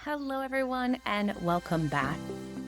Hello, everyone, and welcome back.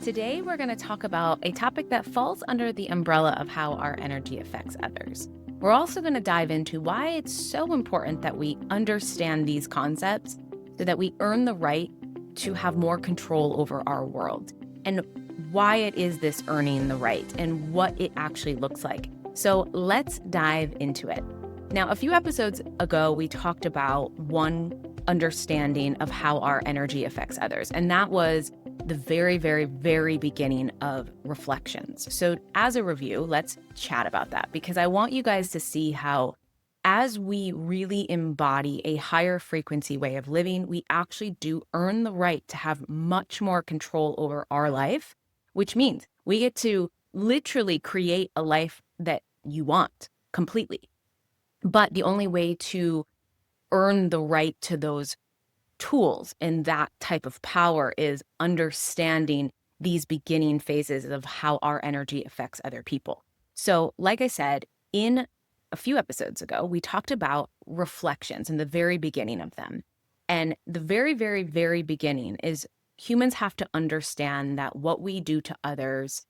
Today, we're going to talk about a topic that falls under the umbrella of how our energy affects others. We're also going to dive into why it's so important that we understand these concepts so that we earn the right to have more control over our world, and why it is this earning the right and what it actually looks like. So let's dive into it. Now, a few episodes ago, we talked about one understanding of how our energy affects others. And that was the very, very, very beginning of reflections. So as a review, let's chat about that because I want you guys to see how as we really embody a higher frequency way of living, we actually do earn the right to have much more control over our life, which means we get to literally create a life that you want completely. But the only way to earn the right to those tools and that type of power is understanding these beginning phases of how our energy affects other people. So, like I said, in a few episodes ago, we talked about reflections in the very beginning of them. And the very, very, very beginning is humans have to understand that what we do to others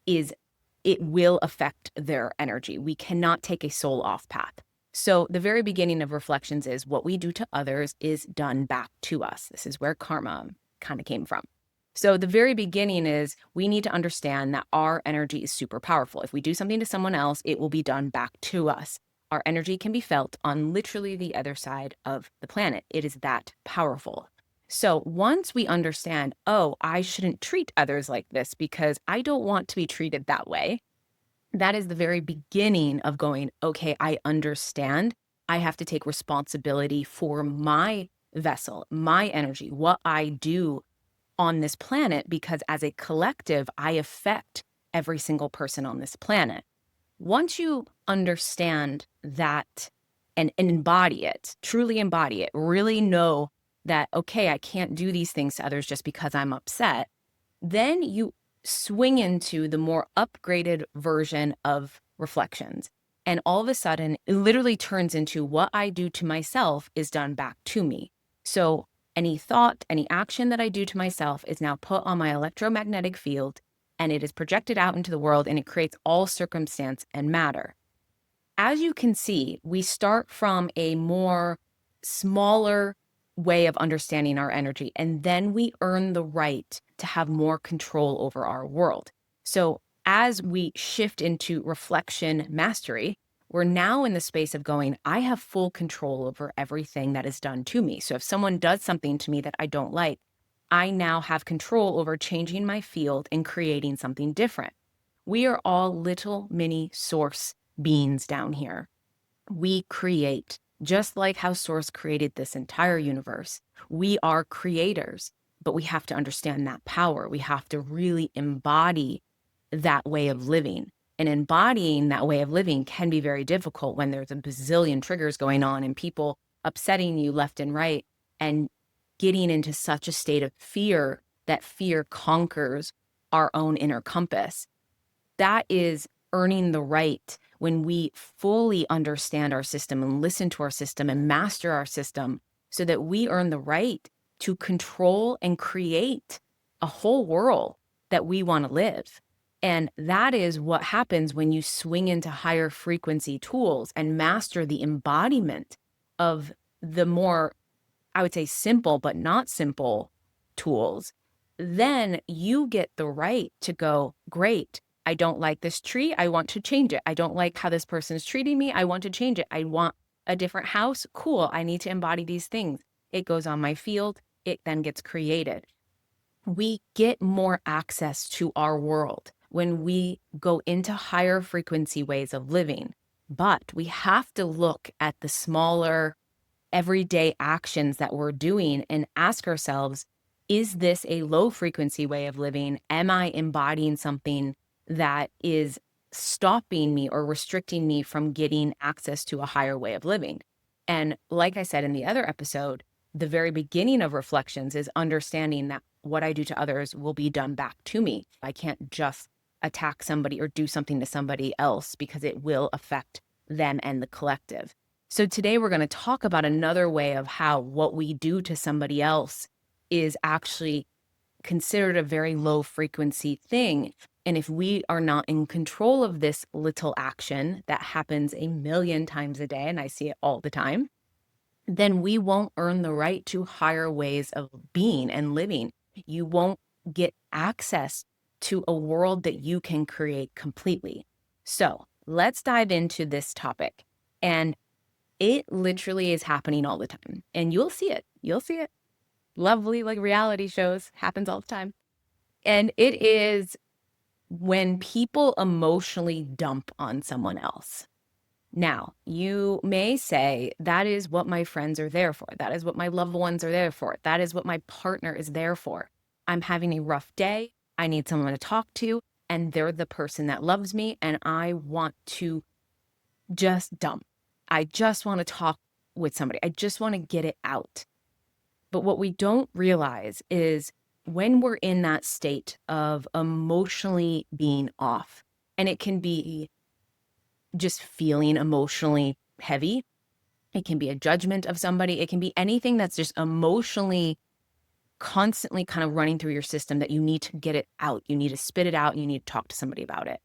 is it will affect their energy. We cannot take a soul off path. So the very beginning of reflections is what we do to others is done back to us. This is where karma kind of came from. So the very beginning is we need to understand that our energy is super powerful. If we do something to someone else, it will be done back to us. Our energy can be felt on literally the other side of the planet. It is that powerful. So once we understand, oh, I shouldn't treat others like this because I don't want to be treated that way. That is the very beginning of going, okay, I understand. I have to take responsibility for my vessel, my energy, what I do on this planet, because as a collective, I affect every single person on this planet. Once you understand that and embody it, truly embody it, really know that, okay, I can't do these things to others just because I'm upset, then you swing into the more upgraded version of reflections. And all of a sudden, it literally turns into what I do to myself is done back to me. So any thought, any action that I do to myself is now put on my electromagnetic field and it is projected out into the world and it creates all circumstance and matter. As you can see, we start from a more smaller way of understanding our energy, and then we earn the right to have more control over our world. So as we shift into reflection mastery, we're now in the space of going, I have full control over everything that is done to me. So if someone does something to me that I don't like, I now have control over changing my field and creating something different. We are all little mini source beings down here. We create, just like how Source created this entire universe. We are creators, but we have to understand that power. We have to really embody that way of living. And embodying that way of living can be very difficult when there's a bazillion triggers going on and people upsetting you left and right and getting into such a state of fear that fear conquers our own inner compass. That is earning the right when we fully understand our system and listen to our system and master our system so that we earn the right to control and create a whole world that we want to live. And that is what happens when you swing into higher frequency tools and master the embodiment of the more, I would say, simple but not simple tools. Then you get the right to go, great. I don't like this tree. I want to change it. I don't like how this person is treating me. I want to change it. I want a different house. Cool. I need to embody these things. It goes on my field. It then gets created. We get more access to our world when we go into higher frequency ways of living. But we have to look at the smaller everyday actions that we're doing and ask ourselves, is this a low frequency way of living? Am I embodying something that is stopping me or restricting me from getting access to a higher way of living? And like I said in the other episode, the very beginning of reflections is understanding that what I do to others will be done back to me. I can't just attack somebody or do something to somebody else because it will affect them and the collective. So today we're going to talk about another way of how what we do to somebody else is actually considered a very low frequency thing. And if we are not in control of this little action that happens a million times a day, and I see it all the time, then we won't earn the right to higher ways of being and living. You won't get access to a world that you can create completely. So let's dive into this topic. And it literally is happening all the time. And you'll see it. You'll see it. Lovely, like reality shows, happens all the time. And it is when people emotionally dump on someone else. Now, you may say, that is what my friends are there for. That is what my loved ones are there for. That is what my partner is there for. I'm having a rough day. I need someone to talk to, and they're the person that loves me, and I want to just dump. I just want to talk with somebody. I just want to get it out. But what we don't realize is when we're in that state of emotionally being off, and it can be just feeling emotionally heavy. It can be a judgment of somebody. It can be anything that's just emotionally constantly kind of running through your system that you need to get it out. You need to spit it out. You need to talk to somebody about it.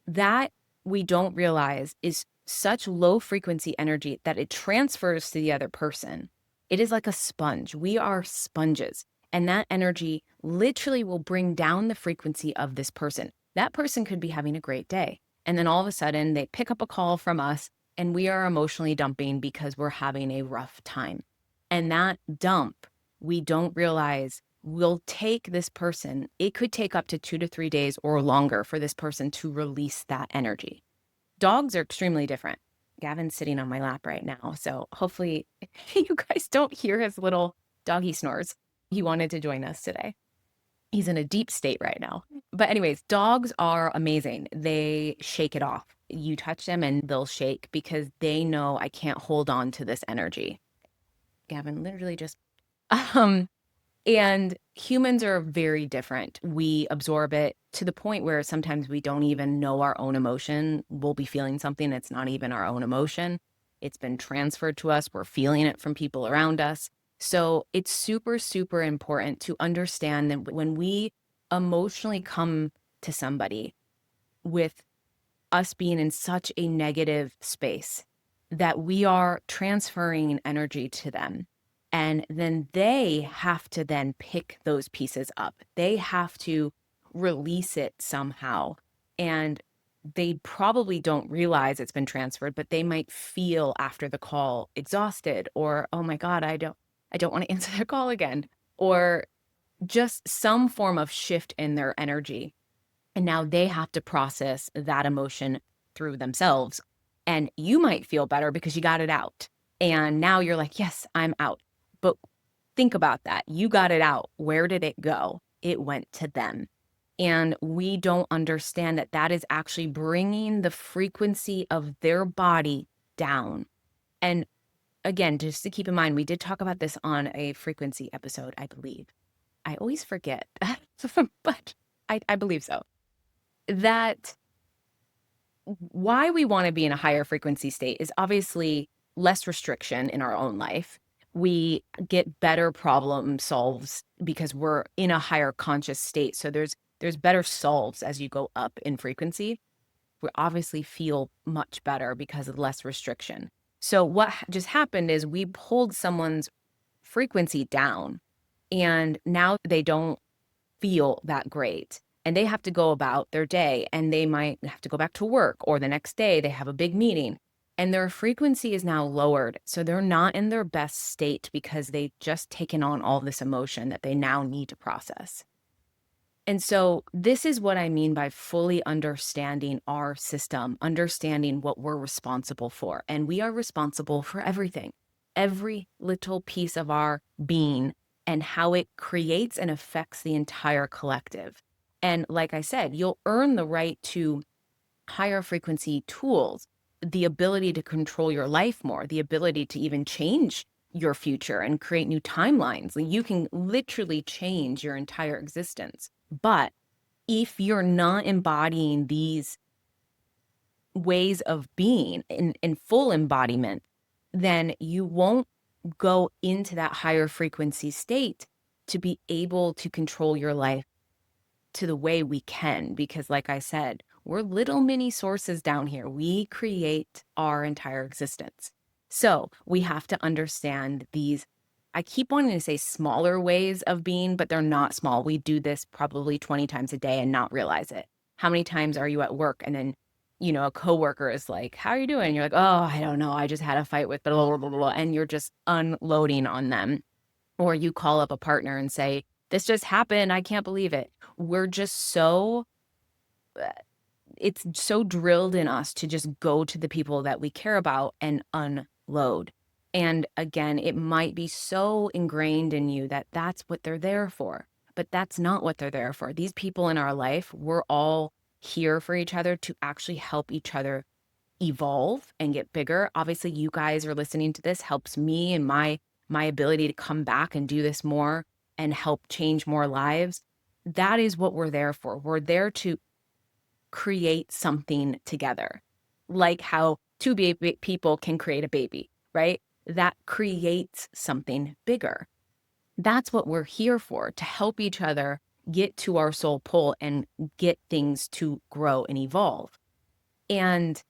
That we don't realize is such low frequency energy that it transfers to the other person. It is like a sponge. We are sponges. And that energy literally will bring down the frequency of this person. That person could be having a great day. And then all of a sudden they pick up a call from us and we are emotionally dumping because we're having a rough time. And that dump, we don't realize will take this person, it could take up to 2 to 3 days or longer for this person to release that energy. Dogs are extremely different. Gavin's sitting on my lap right now, so hopefully you guys don't hear his little doggy snores. He wanted to join us today. He's in a deep state right now. But anyways, dogs are amazing. They shake it off. You touch them and they'll shake because they know I can't hold on to this energy. Gavin literally just and humans are very different. We absorb it to the point where sometimes we don't even know our own emotion. We'll be feeling something that's not even our own emotion. It's been transferred to us. We're feeling it from people around us. So it's super, super important to understand that when we emotionally come to somebody with us being in such a negative space, that we are transferring energy to them. And then they have to then pick those pieces up. They have to release it somehow. And they probably don't realize it's been transferred, but they might feel after the call exhausted or, oh my God, I don't want to answer their call again, or just some form of shift in their energy. And now they have to process that emotion through themselves. And you might feel better because you got it out. And now you're like, yes, I'm out. But think about that. You got it out. Where did it go? It went to them. And we don't understand that that is actually bringing the frequency of their body down. And again, just to keep in mind, we did talk about this on a frequency episode, I believe. I always forget, but I believe so. That why we want to be in a higher frequency state is obviously less restriction in our own life. We get better problem solves because we're in a higher conscious state. So there's better solves as you go up in frequency. We obviously feel much better because of less restriction. So what just happened is we pulled someone's frequency down and now they don't feel that great. And they have to go about their day and they might have to go back to work, or the next day they have a big meeting and their frequency is now lowered. So they're not in their best state because they've just taken on all this emotion that they now need to process. And so this is what I mean by fully understanding our system, understanding what we're responsible for. And we are responsible for everything, every little piece of our being and how it creates and affects the entire collective. And like I said, you'll earn the right to higher frequency tools, the ability to control your life more, the ability to even change your future and create new timelines. Like you can literally change your entire existence. But if you're not embodying these ways of being in full embodiment, then you won't go into that higher frequency state to be able to control your life to the way we can. Because, like I said, we're little mini sources down here. We create our entire existence. So we have to understand these. I keep wanting to say smaller ways of being, but they're not small. We do this probably 20 times a day and not realize it. How many times are you at work and then, a coworker is like, "How are you doing?" You're like, "Oh, I don't know. I just had a fight with blah, blah, blah, blah," and you're just unloading on them. Or you call up a partner and say, "This just happened. I can't believe it." We're just so uh, it's so drilled in us to just go to the people that we care about and unload. And again, it might be so ingrained in you that that's what they're there for, but that's not what they're there for. These people in our life, we're all here for each other to actually help each other evolve and get bigger. Obviously, you guys are listening to this helps me and my ability to come back and do this more and help change more lives. That is what we're there for. We're there to create something together. Like how two people can create a baby, right? That creates something bigger. That's what we're here for, to help each other get to our soul pull and get things to grow and evolve. And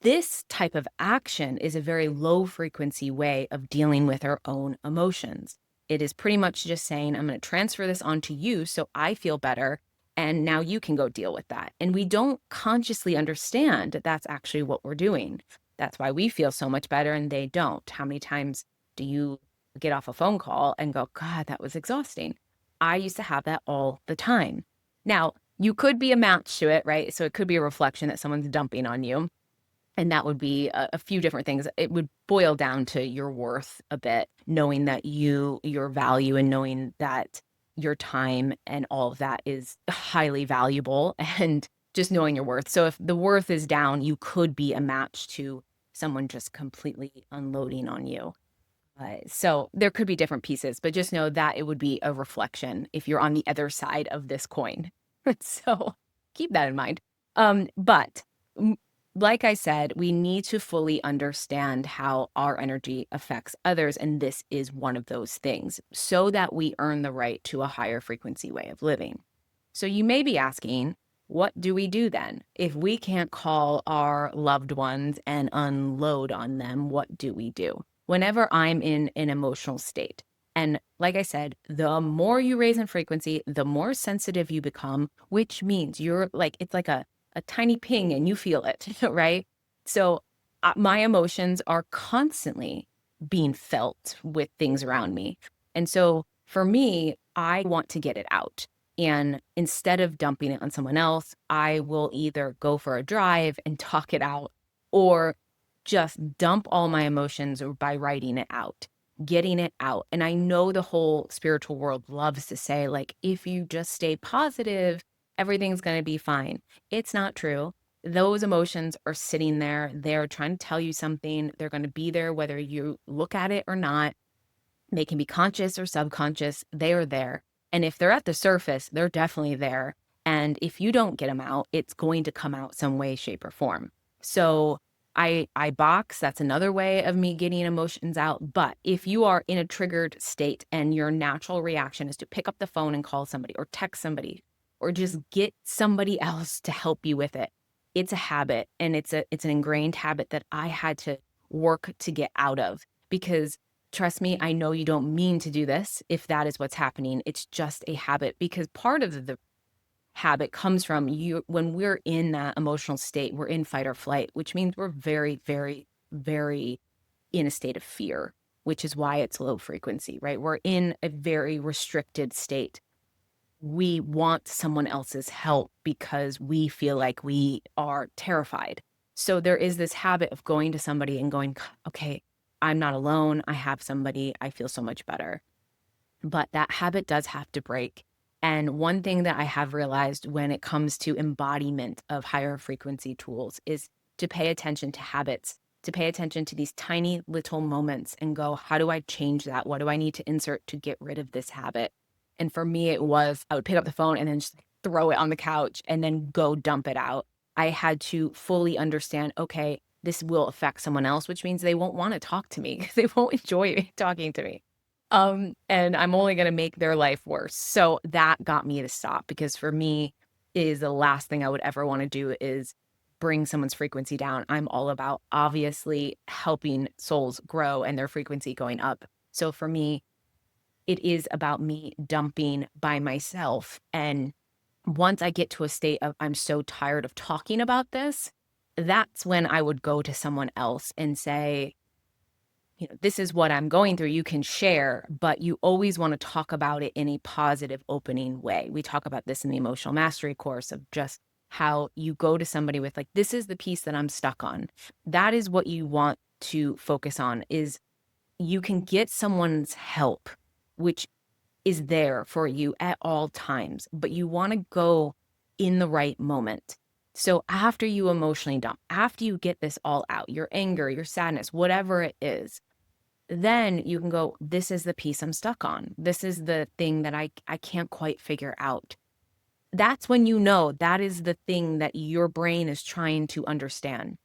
this type of action is a very low frequency way of dealing with our own emotions. It is pretty much just saying, I'm going to transfer this onto you so I feel better. And now you can go deal with that. And we don't consciously understand that that's actually what we're doing. That's why we feel so much better and they don't. How many times do you get off a phone call and go, God, that was exhausting? I used to have that all the time. Now, you could be a match to it, right? So it could be a reflection that someone's dumping on you. And that would be a few different things. It would boil down to your worth a bit, knowing that your value and knowing that your time and all of that is highly valuable and just knowing your worth. So if the worth is down, you could be a match to someone just completely unloading on you. So there could be different pieces, but just know that it would be a reflection if you're on the other side of this coin. So keep that in mind. But like I said, we need to fully understand how our energy affects others. And this is one of those things so that we earn the right to a higher frequency way of living. So you may be asking, what do we do then? If we can't call our loved ones and unload on them, what do we do? Whenever I'm in an emotional state, and like I said, the more you raise in frequency, the more sensitive you become, which means you're like, it's like a tiny ping and you feel it, right? So my emotions are constantly being felt with things around me. And so for me, I want to get it out. And instead of dumping it on someone else, I will either go for a drive and talk it out or just dump all my emotions or by writing it out, getting it out. And I know the whole spiritual world loves to say, like, if you just stay positive, everything's going to be fine. It's not true. Those emotions are sitting there. They're trying to tell you something. They're going to be there whether you look at it or not. They can be conscious or subconscious. They are there. And if they're at the surface, they're definitely there. And if you don't get them out, it's going to come out some way, shape, or form. So I box. That's another way of me getting emotions out. But if you are in a triggered state and your natural reaction is to pick up the phone and call somebody or text somebody or just get somebody else to help you with it, it's a habit, and it's an ingrained habit that I had to work to get out of. Because trust me, I know you don't mean to do this if that is what's happening. It's just a habit, because part of the habit comes from you. When we're in that emotional state, we're in fight or flight, which means we're very, very, very in a state of fear, which is why it's low frequency, right? We're in a very restricted state. We want someone else's help because we feel like we are terrified. So there is this habit of going to somebody and going, okay, I'm not alone. I have somebody. I feel so much better. But that habit does have to break. And one thing that I have realized when it comes to embodiment of higher frequency tools is to pay attention to habits, to pay attention to these tiny little moments and go, how do I change that? What do I need to insert to get rid of this habit? And for me, it was, I would pick up the phone and then just throw it on the couch and then go dump it out. I had to fully understand, okay, this will affect someone else, which means they won't want to talk to me because they won't enjoy talking to me. And I'm only going to make their life worse. So that got me to stop, because for me, is the last thing I would ever want to do is bring someone's frequency down. I'm all about obviously helping souls grow and their frequency going up. So for me, it is about me dumping by myself. And once I get to a state of I'm so tired of talking about this, that's when I would go to someone else and say, this is what I'm going through. You can share, but you always want to talk about it in a positive, opening way. We talk about this in the emotional mastery course of just how you go to somebody with like, this is the piece that I'm stuck on. That is what you want to focus on, is you can get someone's help, which is there for you at all times, but you want to go in the right moment. So after you emotionally dump, after you get this all out, your anger, your sadness, whatever it is, then you can go, this is the piece I'm stuck on. This is the thing that I can't quite figure out. That's when you know that is the thing that your brain is trying to understand.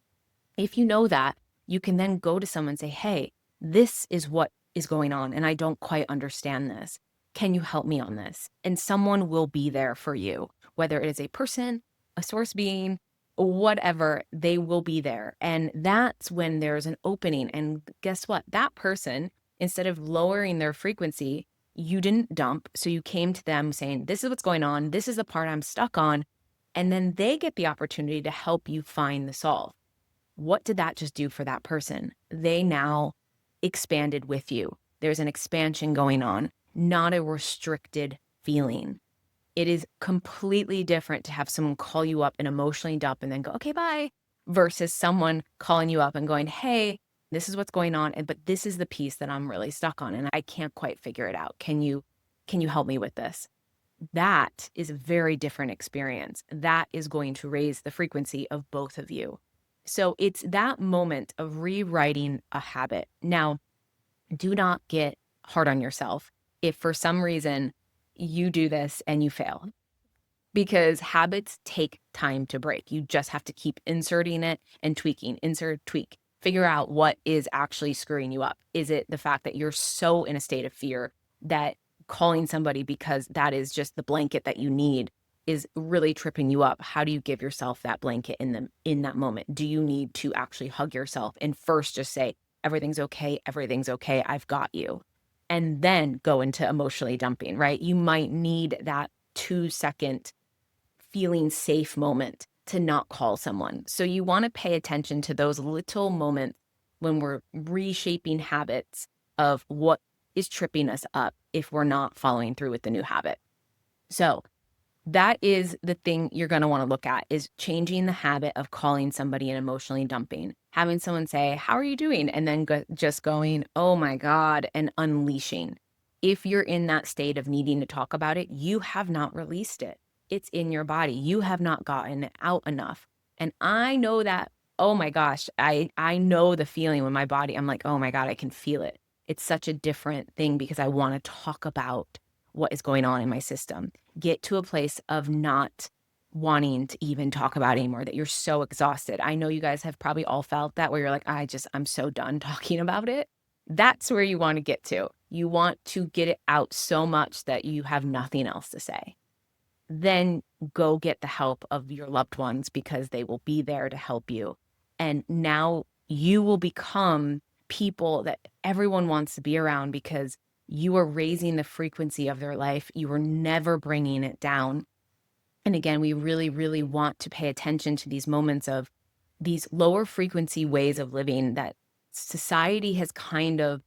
If you know that, you can then go to someone and say, hey, this is what is going on, and I don't quite understand this. Can you help me on this? And someone will be there for you, whether it is a person, a source being, whatever, they will be there. And that's when there's an opening. And guess what? That person, instead of lowering their frequency, you didn't dump. So you came to them saying, this is what's going on. This is the part I'm stuck on. And then they get the opportunity to help you find the solve. What did that just do for that person? They now expanded with you. There's an expansion going on, not a restricted feeling. It is completely different to have someone call you up and emotionally dump and then go, okay, bye, versus someone calling you up and going, hey, this is what's going on, but this is the piece that I'm really stuck on and I can't quite figure it out. Can you help me with this? That is a very different experience. That is going to raise the frequency of both of you. So it's that moment of rewriting a habit. Now, do not get hard on yourself if for some reason you do this and you fail, because habits take time to break. You just have to keep inserting it and tweaking, insert, tweak, figure out what is actually screwing you up. Is it the fact that you're so in a state of fear that calling somebody because that is just the blanket that you need is really tripping you up? How do you give yourself that blanket in that moment? Do you need to actually hug yourself and first just say, everything's okay, I've got you, and then go into emotionally dumping, right? You might need that 2-second feeling safe moment to not call someone. So you want to pay attention to those little moments when we're reshaping habits of what is tripping us up if we're not following through with the new habit. So that is the thing you're going to want to look at, is changing the habit of calling somebody and emotionally dumping, having someone say, how are you doing? And then just going, oh my God, and unleashing. If you're in that state of needing to talk about it, you have not released it. It's in your body. You have not gotten it out enough. And I know that, oh my gosh, I know the feeling when my body, I'm like, oh my God, I can feel it. It's such a different thing because I want to talk about what is going on in my system. Get to a place of not wanting to even talk about it anymore, that you're so exhausted. I know you guys have probably all felt that, where you're like, I'm so done talking about it. That's where you want to get to. You want to get it out so much that you have nothing else to say. Then go get the help of your loved ones, because they will be there to help you. And now you will become people that everyone wants to be around, because you are raising the frequency of their life. You are never bringing it down. And again, we really, really want to pay attention to these moments of these lower frequency ways of living that society has kind of,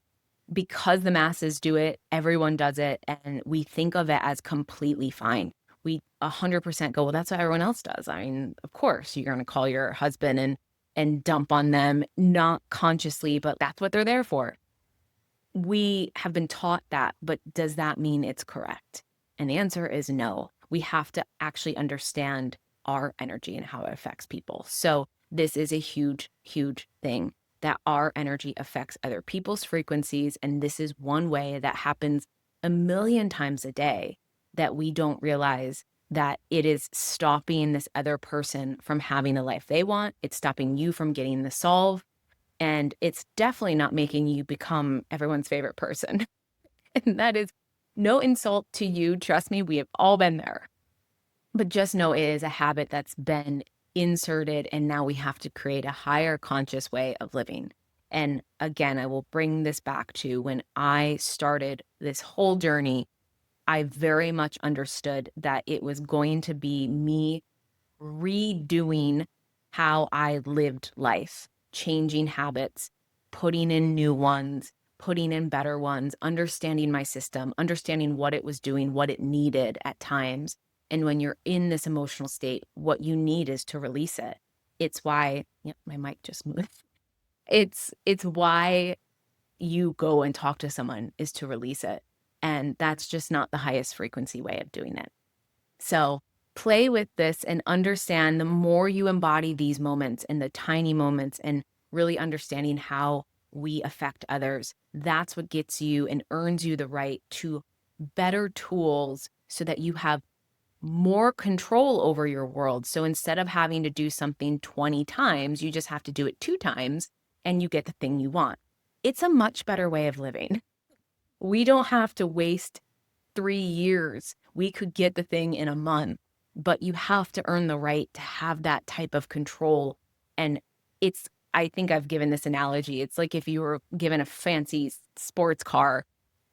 because the masses do it, everyone does it, and we think of it as completely fine. We 100% go, well, that's what everyone else does. I mean, of course, you're going to call your husband and dump on them, not consciously, but that's what they're there for. We have been taught that, but does that mean it's correct? And the answer is no. We have to actually understand our energy and how it affects people. So this is a huge, huge thing, that our energy affects other people's frequencies. And this is one way that happens a million times a day, that we don't realize that it is stopping this other person from having the life they want. It's stopping you from getting the solve. And it's definitely not making you become everyone's favorite person. And that is no insult to you. Trust me, we have all been there. But just know it is a habit that's been inserted, and now we have to create a higher conscious way of living. And again, I will bring this back to when I started this whole journey. I very much understood that it was going to be me redoing how I lived life, changing habits, putting in new ones, putting in better ones, understanding my system, understanding what it was doing, what it needed at times. And when you're in this emotional state, what you need is to release it. It's why, my mic just moved. It's why you go and talk to someone, is to release it. And that's just not the highest frequency way of doing it. So play with this and understand the more you embody these moments and the tiny moments and really understanding how we affect others, that's what gets you and earns you the right to better tools so that you have more control over your world. So instead of having to do something 20 times, you just have to do it 2 times and you get the thing you want. It's a much better way of living. We don't have to waste 3 years. We could get the thing in a month, but you have to earn the right to have that type of control. And I think I've given this analogy. It's like if you were given a fancy sports car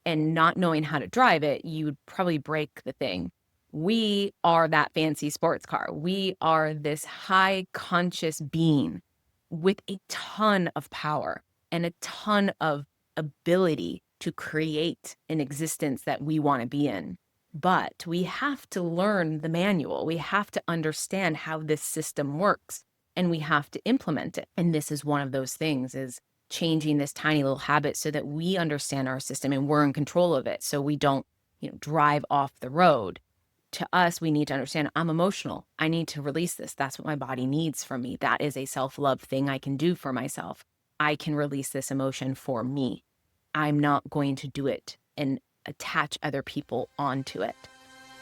and not knowing how to drive it, you would probably break the thing. We are that fancy sports car. We are this high conscious being with a ton of power and a ton of ability to create an existence that we want to be in. But we have to learn the manual. We have to understand how this system works, and we have to implement it. And this is one of those things, is changing this tiny little habit so that we understand our system and we're in control of it. So we don't, drive off the road. To us, we need to understand I'm emotional. I need to release this. That's what my body needs from me. That is a self-love thing I can do for myself. I can release this emotion for me. I'm not going to do it and attach other people onto it.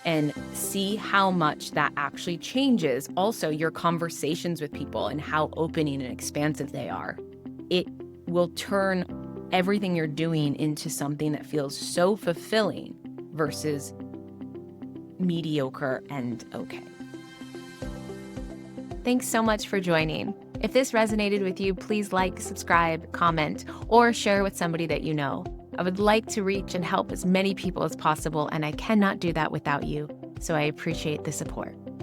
And see how much that actually changes also your conversations with people and how opening and expansive they are. It will turn everything you're doing into something that feels so fulfilling versus mediocre and okay. Thanks so much for joining. If this resonated with you, please like, subscribe, comment, or share with somebody that you know. I would like to reach and help as many people as possible, and I cannot do that without you, so I appreciate the support.